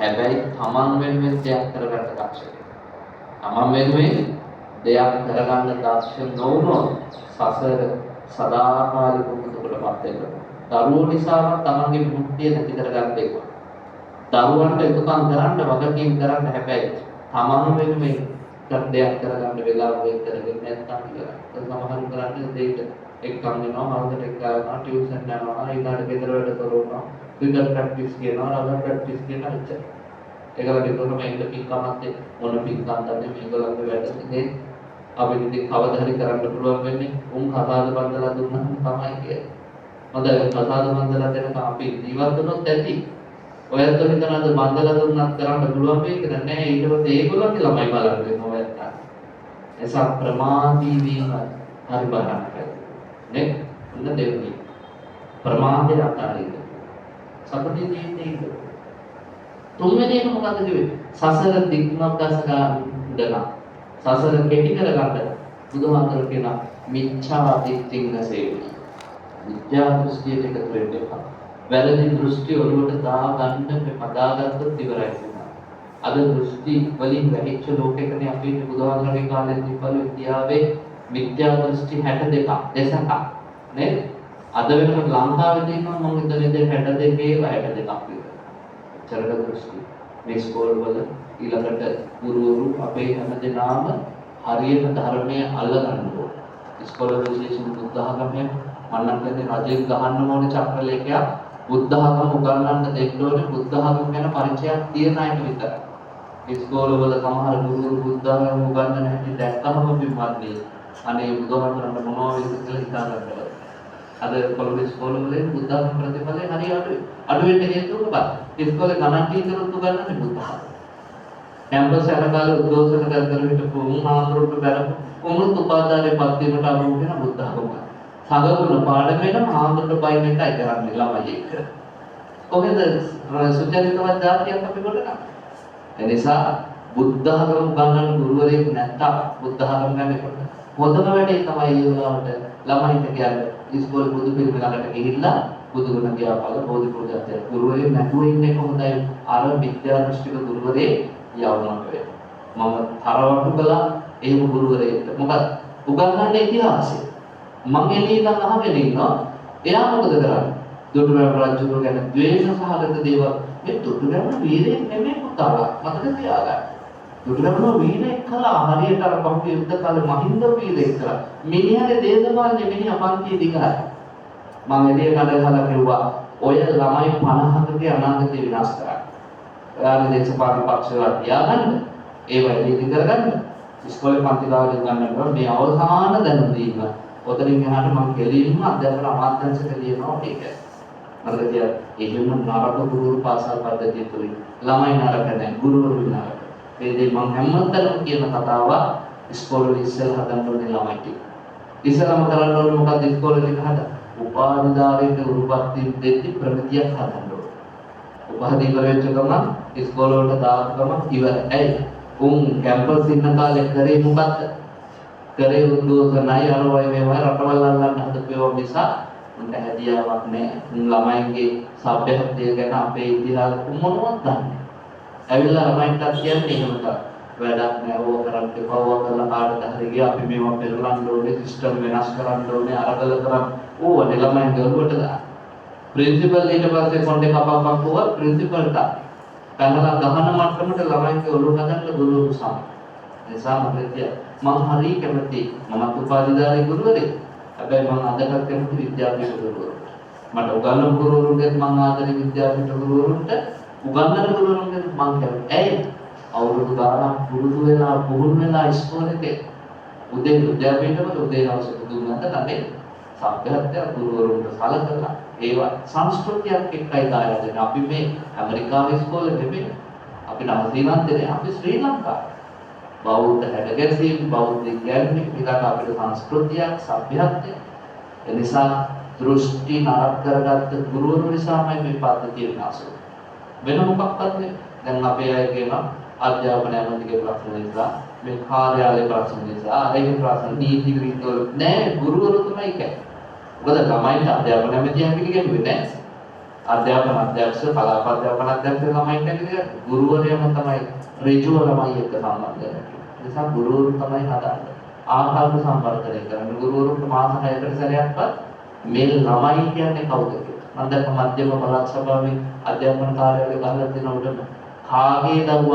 හැබැයි තමන් වෙනුවෙන් දෙයක් කරගන්න දක්ෂ වෙන්න. තමන් වෙනුවෙන් දෙයක් කරගන්න දක්ෂ නොවුනොත් සසර සදාකාලික දුකටපත් වෙනවා. දරුවෝ නිසා තමන්ගේ මුක්තිය නැති කරගන්න එපා. දරුවන්ට යුතුයකම් කරන්න වගකීම් කරන්න හැබැයි තමන් වෙනුවෙන් දෙයක් කරගන්න වෙලාව වෙන් කරගෙන නැත්නම් ඉවරයි. ඒක සමහරු කරන්නේ දෙයක එක්කම් වෙනවා, හවසට එක්ක යනවා, ටියුෂන් යනවා, ඊළඟට ගෙදර වැඩ කරනවා, ක්‍රිකට් ප්‍රැක්ටිස් කරනවා, රබර් ප්‍රැක්ටිස් කරනවා ඉච්චර. ඒකලට කොහොම මේක පින්කමත් මොන පින්කම්ද මේගොල්ලන්ගේ වැඩ ඉතින් අපිට ඉතින් කවදා හරි කරන්න පුළුවන් වෙන්නේ උන් කතාද බන්දලා දුන්නාම තමයි කියන්නේ. හොඳයි කතාද බන්දලා දෙනකම් අපි ජීවත් වුණොත් ඇති. ඔයත් හිතනවාද බන්දලා දුන්නත් කරන්න පුළුවන් වෙයි කියලා නෑ. ඊට පස්සේ ඒගොල්ලන්ගේ ළමයි බලන්න වෙනවා ඔයත්. එසා ප්‍රමාදී වීම හරි බරක් නේ. ඉන්න දෙන්නේ ප්‍රමාදේ අතාරින්න. සපටි ජීවිතේ තුන්වෙනි එක මොකද්ද කිව්වේ? සසර දික්මකස ගන්න. සසර කෙටි කරගන්න බුදුහාමර කියන මිච්ඡා දිට්ඨිං නසේවි. මිත්‍යා දෘෂ්ටියට එකතු වෙන්න එපා. වැරදි දෘෂ්ටි ඔළුවට දාගන්න පදාගත්තොත් ඉවරයි වෙනවා. අද දෘෂ්ටි වලින් වැහිච්ච ලෝකයකනේ අපි ඉන්නේ. බුදුහාමරගේ කාලේ තිබ්බලු ඉන්දියාවේ මිත්‍යා දෘෂ්ටි 62ක් දෙසක් නේද? අද වෙනකොට ලංකාවේ තියෙනවා මම හිතන්නේ 62 62ක් විතර. චරක දෘෂ්ටි මේ ස්කෝල් වල ඊළඟට ගුරුවරු අපේ හැමදෙනාම හරියට ධර්මයේ අල්ලගන්න ඕනේ. ස්කෝල් වල විශේෂයෙන් බුද්ධ ආගමේ මන්නම් කියන්නේ රජෙක් ගහන්න ඕනේ චක්‍රලේඛයක් බුද්ධ ආගම උගන්වන්න දෙන්න ඕනේ. බුද්ධ ආගම ගැන පරිචයක් තියෙන අයට විතරයි. ස්කෝල් වල සමහර ගුරුවරු බුද්ධ ආගම උගන්වන්න හැටි දැක්කම පිළිපන්නේ අනේ බුදුහාමරන්ට මොනවා වෙයිද කියලා හිතා ගන්නවා. අද කොළඹ ස්කෝල් වල බුද්ධ ආගම ප්‍රතිපලේ හරි අඩු වෙන්න හේතුව මොකක්ද? ඉස්කෝලේ ගණන් ටීචරුත් උගන්වන්නේ බුද්ධ ආගම. කැම්පස් යනකාලේ උද්ඝෝෂණ කර හිටපු ආන්දරට බැලපු උමුත් උපාධාරයේ පත් වීමට අරුම වෙන බුද්ධ ආගම. සගවුන පාඩමේම ආන්දරට බයින් එකයි කරන්නේ ළමයි එක්ක. කොහෙද සුචරිතවත් જાතියක් අපි කොට ගන්න. ඒ නිසා බුද්ධ ආගම උගන්වන ගුරුවරයෙක් නැත්තම් බුද්ධ ආගම ගන්නකොට හොඳම වැඩේ තමයි ඊළඟට ළමයින්ට කියන්නේ ඉස්කෝලේ බුදු පිළිම ළඟට ගිහිල්ලා බුදුගුණ කියාපාල බෝධි පූජාත්‍ය ගුරුවරයෙක් නැතුව ඉන්නේ කොහොමදයි අර විද්‍යා දෘෂ්ටික ගුරුවරයෙක් යවන්නට වෙයි. මම තරවටු කළා එහෙම ගුරුවරයෙක්ට. මොකද උගන්වන්න ඉතිහාසය. මම එළියෙන් අහගෙන ඉන්නවා. එයා මොකද කරන්නේ? දුටුගැමුණු රජුගේ ගැන ද්වේෂ සහගත දේවල්. මේ දුටුගැමුණු වීරයෙක් නෙමෙයි පුතාලා. මතක තියාගන්න. දුටුගැමුණු වීරයෙක් කළා හරියට අර පහුගිය යුද්ධ කාලේ මහින්ද වීරයෙක් කළා. මිනිහගේ දේශපාලනේ මිනිහ පන්තිය දිගයි. මම එළිය කඩලා කිව්වා ඔය ළමයි 50කගේ අනාගතය විනාශ කරා. ඔයාලා දේශපාලන පක්ෂවල තියාගන්න. ඒව එළිය කරගන්න. ඉස්කෝලේ පන්ති ගාවට ගන්නකොට මේ අවසාන දැනුම දීම. ඔතනින් එහාට මම කෙලින්ම අධ්‍යාපන අමාත්‍යාංශයට ලියනවා මේක. මතක තියාගන්න. එහෙම නරක ගුරු පාසල් පද්ධතිය තුලින් ළමයි නරක නැහැ ගුරුවරු නරක. ඒ දේ මම හැමතැනම කියන කතාව ඉස්කෝලේ ඉස්සෙල් හදන්න ඕනේ ළමයිට. ඉස්සෙල්ලාම කරන්න ඕනේ මොකක්ද ඉස්කෝලේ ටික හදන්න. උපාධිධාරීට උරුපත් දෙද්දි ප්‍රගතියක් හදන්න ඕනේ. උපාධි ඉවර වෙච්ච ගමන් ඉස්කෝල වලට දාපු ගමන් ඉවරයි. ඇයි? උන් කැම්පස් ඉන්න කාලේ කරේ මොකක්ද? කරේ උද්ඝෝෂණයි අරවයි මේවයි රටවල් අල්ලන්න හදපේවා නිසා උන්ට හැදියාවක් නැහැ. උන් ළමයින්ගේ සભ્યත්වය ගැන අපේ ඉතිහාස මොනවද දන්නේ? ඇවිල්ලා ළමයින්ට කියන්නේ එහෙම තමයි. වැඩක් නෑ ඕක කරන්න එපා ඕක කරලා කාටද හරි ගියා අපි මේවා පෙරලන්න ඕනේ සිස්ටම් වෙනස් කරන්න ඕනේ අරගල කරන් ඕවා ළමයින් ගලුවට දාන්න. ප්‍රින්සිපල් ඊට පස්සේ කොණ්ඩේ කපපක් වුණා ප්‍රින්සිපල්ට කනලා ගහන මට්ටමට ළමයින්ගේ ඔළුව හදන්න ගුරුවරු සම. ඒ සාමර්ථ්‍ය මම හරි කැමතියි. මම උපාධිධාරී ගුරුවරයෙක්. හැබැයි මම අදටත් කැමති විද්‍යාපීඨ ගුරුවරයෙක්. මට උගන්වන ගුරුවරුන්ගෙන් මම ආදරේ විද්‍යාපීඨ ගුරුවරුන්ට උගන්වන ගුරුවරුන්ගෙන් මම කැමති. ඇයි? අවුරුදු ගානක් පුරුදු වෙලා පුහුණු වෙලා ඉස්කෝලේ උදේ විද්‍යාපීඨවල උදේ හවස පුදුමකට නැතේ සભ્યත්වය ගුරුවරුන්ට සලකලා ඒවා සංස්කෘතියක් එක්කයි දායකයන් අපි මේ ඇමරිකාවේ ඉස්කෝලේ නෙමෙයි අපි නම් ශ්‍රී ලංකාවේ අපි ශ්‍රී ලංකාවේ බෞද්ධ හැඩගැසීම් බෞද්ධ ඉගැන්වීම් විතර අපේ සංස්කෘතියක් සભ્યත්වය එනිසා දෘෂ්ටි නරක කරගත්ත ගුරුවරු නිසාමයි මේ පද්ධතිය විනාශ වෙන මොකක්වත් නෙවෙයි. දැන් අපේ අය කියනවා අධ්‍යාපන ඇමතිගේ ප්‍රශ්න නිසා මේ කාර්යාලේ ප්‍රශ්න නිසා අරගේ ප්‍රශ්න නීති විරුද්ධව නෑ ගුරුවරු තමයි කියන්නේ. මොකද ළමයින්ට අධ්‍යාපන ඇමතියන් පිළිගන්නේ නැහැ. අධ්‍යාපන අධ්‍යක්ෂ කලාප අධ්‍යාපන අධ්‍යක්ෂ ළමයිට කියන්නේ ගුරුවරයාම තමයි ඍජුව ළමයි එක්ක සම්බන්ධ වෙන්නේ. ඒ නිසා ගුරුවරු තමයි හදන්නේ. ආකල්ප සම්වර්ධනය කරන්නේ. ගුරුවරුන්ට මාස 6කට සැරයක්වත් මේ ළමයි කියන්නේ කවුද කියලා. මම දැක්ක මධ්‍යම පළාත් සභාවේ අධ්‍යාපන කාර්යාලය ගහලා තියෙන උඩම කාගේ දරුවා